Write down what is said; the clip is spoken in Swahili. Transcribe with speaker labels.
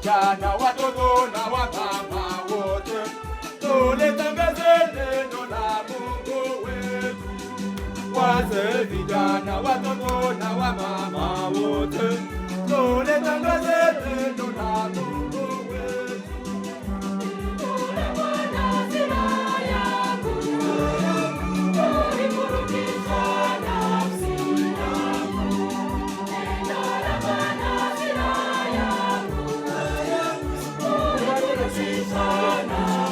Speaker 1: vijana, watoto na wamama wote, tulitangaze neno la Mungu wetu. Wazee, vijana, watoto na wamama wote, tulitangaze neno la Mungu wetu.
Speaker 2: Sana